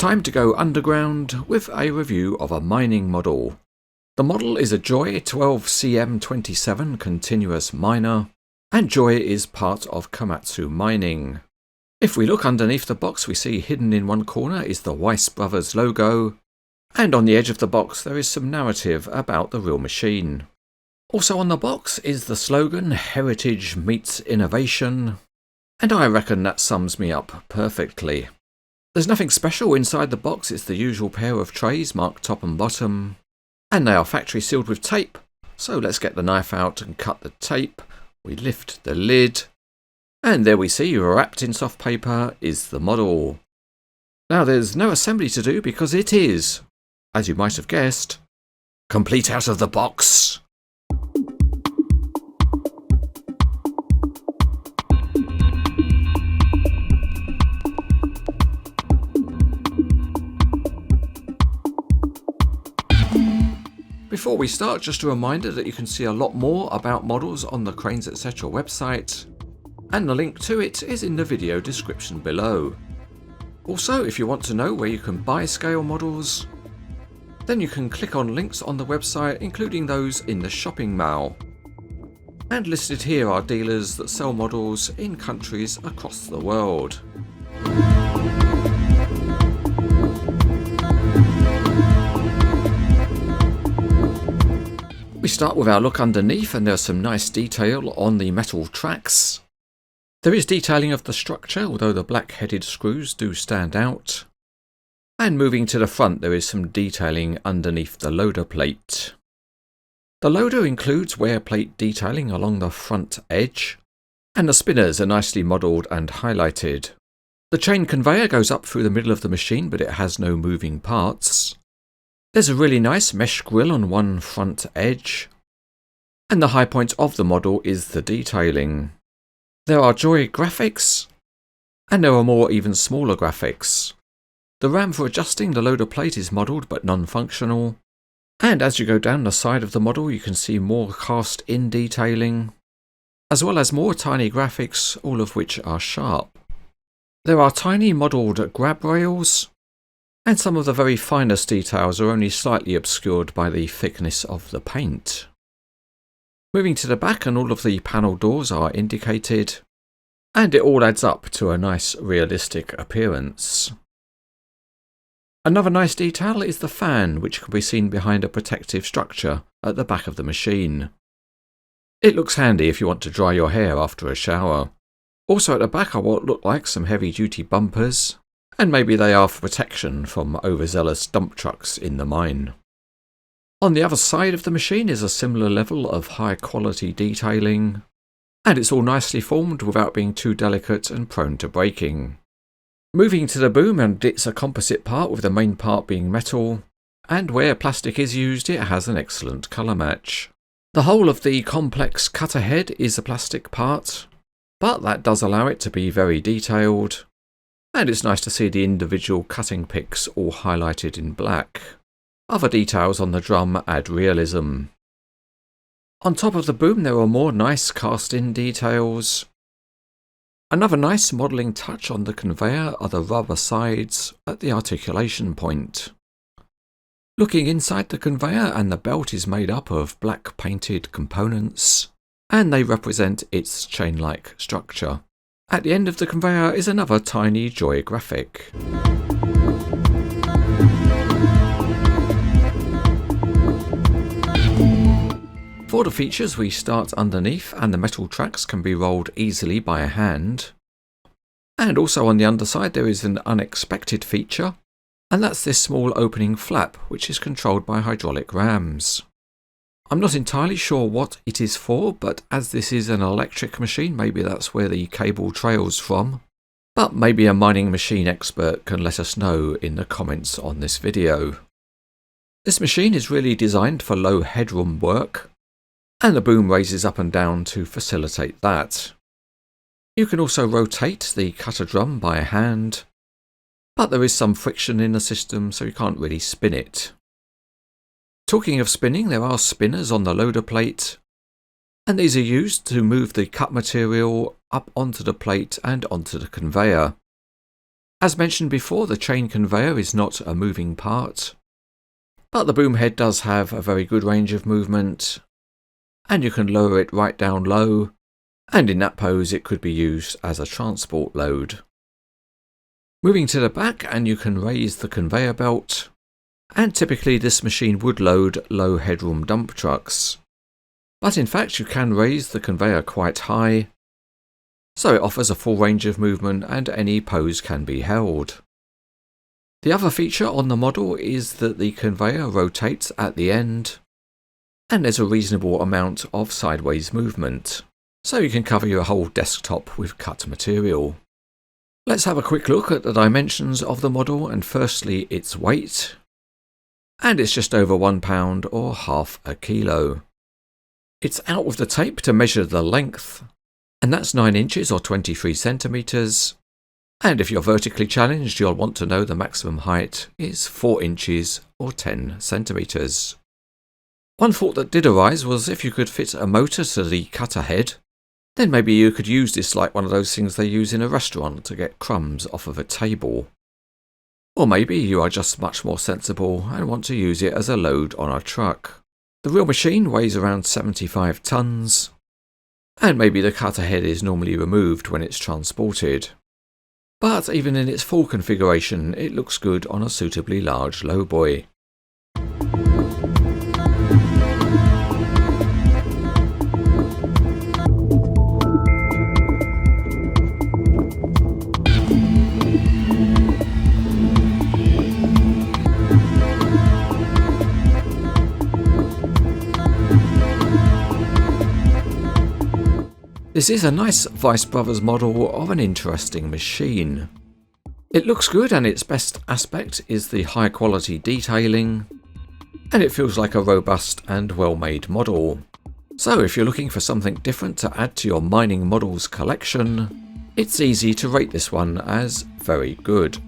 Time to go underground with a review of a mining model. The model is a Joy 12CM27 continuous miner, and Joy is part of Komatsu Mining. If we look underneath the box, we see hidden in one corner is the Weiss Brothers logo, and on the edge of the box there is some narrative about the real machine. Also on the box is the slogan "Heritage meets Innovation", and I reckon that sums me up perfectly. There's nothing special inside the box. It's the usual pair of trays marked top and bottom, and they are factory sealed with tape. So let's get the knife out and cut the tape. We lift the lid, and there we see, wrapped in soft paper, is the model. Now there's no assembly to do because it is, as you might have guessed, complete out of the box. Before we start, just a reminder that you can see a lot more about models on the Cranes Etc. website, and the link to it is in the video description below. Also, if you want to know where you can buy scale models, then you can click on links on the website, including those in the shopping mall. And listed here are dealers that sell models in countries across the world. We start with our look underneath, and there's some nice detail on the metal tracks. There is detailing of the structure, although the black-headed screws do stand out. And moving to the front, there is some detailing underneath the loader plate. The loader includes wear plate detailing along the front edge, and the spinners are nicely modelled and highlighted. The chain conveyor goes up through the middle of the machine, but it has no moving parts. There's a really nice mesh grille on one front edge, and the high point of the model is the detailing. There are Joy graphics, and there are more even smaller graphics. The ram for adjusting the loader plate is modelled but non-functional, and as you go down the side of the model you can see more cast-in detailing, as well as more tiny graphics, all of which are sharp. There are tiny modelled grab rails, and some of the very finest details are only slightly obscured by the thickness of the paint. Moving to the back, and all of the panel doors are indicated, and it all adds up to a nice realistic appearance. Another nice detail is the fan, which can be seen behind a protective structure at the back of the machine. It looks handy if you want to dry your hair after a shower. Also at the back are what look like some heavy-duty bumpers, and maybe they are for protection from overzealous dump trucks in the mine. On the other side of the machine is a similar level of high-quality detailing, and it's all nicely formed without being too delicate and prone to breaking. Moving to the boom, and it's a composite part with the main part being metal, and where plastic is used it has an excellent colour match. The whole of the complex cutter head is a plastic part, but that does allow it to be very detailed, and it's nice to see the individual cutting picks all highlighted in black. Other details on the drum add realism. On top of the boom there are more nice cast-in details. Another nice modelling touch on the conveyor are the rubber sides at the articulation point. Looking inside the conveyor, and the belt is made up of black painted components, and they represent its chain-like structure. At the end of the conveyor is another tiny Joy graphic. For the features, we start underneath, and the metal tracks can be rolled easily by a hand. And also on the underside there is an unexpected feature, and that's this small opening flap which is controlled by hydraulic rams. I'm not entirely sure what it is for, but as this is an electric machine, maybe that's where the cable trails from. But maybe a mining machine expert can let us know in the comments on this video. This machine is really designed for low headroom work, and the boom raises up and down to facilitate that. You can also rotate the cutter drum by hand, but there is some friction in the system so you can't really spin it. Talking of spinning, there are spinners on the loader plate, and these are used to move the cut material up onto the plate and onto the conveyor. As mentioned before, the chain conveyor is not a moving part, but the boom head does have a very good range of movement, and you can lower it right down low, and in that pose it could be used as a transport load. Moving to the back, and you can raise the conveyor belt, and typically this machine would load low headroom dump trucks. But in fact you can raise the conveyor quite high, so it offers a full range of movement and any pose can be held. The other feature on the model is that the conveyor rotates at the end, and there's a reasonable amount of sideways movement, so you can cover your whole desktop with cut material. Let's have a quick look at the dimensions of the model, and firstly its weight, and it's just over 1 pound or half a kilo. It's out with the tape to measure the length, and that's 9 inches or 23 centimeters. And if you're vertically challenged, you'll want to know the maximum height is 4 inches or 10 centimeters. One thought that did arise was if you could fit a motor to the cutter head, then maybe you could use this like one of those things they use in a restaurant to get crumbs off of a table. Or maybe you are just much more sensible and want to use it as a load on a truck. The real machine weighs around 75 tons, and maybe the cutter head is normally removed when it's transported. But even in its full configuration, it looks good on a suitably large lowboy. This is a nice Weiss Brothers model of an interesting machine. It looks good, and its best aspect is the high quality detailing, and it feels like a robust and well made model. So if you're looking for something different to add to your mining models collection, it's easy to rate this one as very good.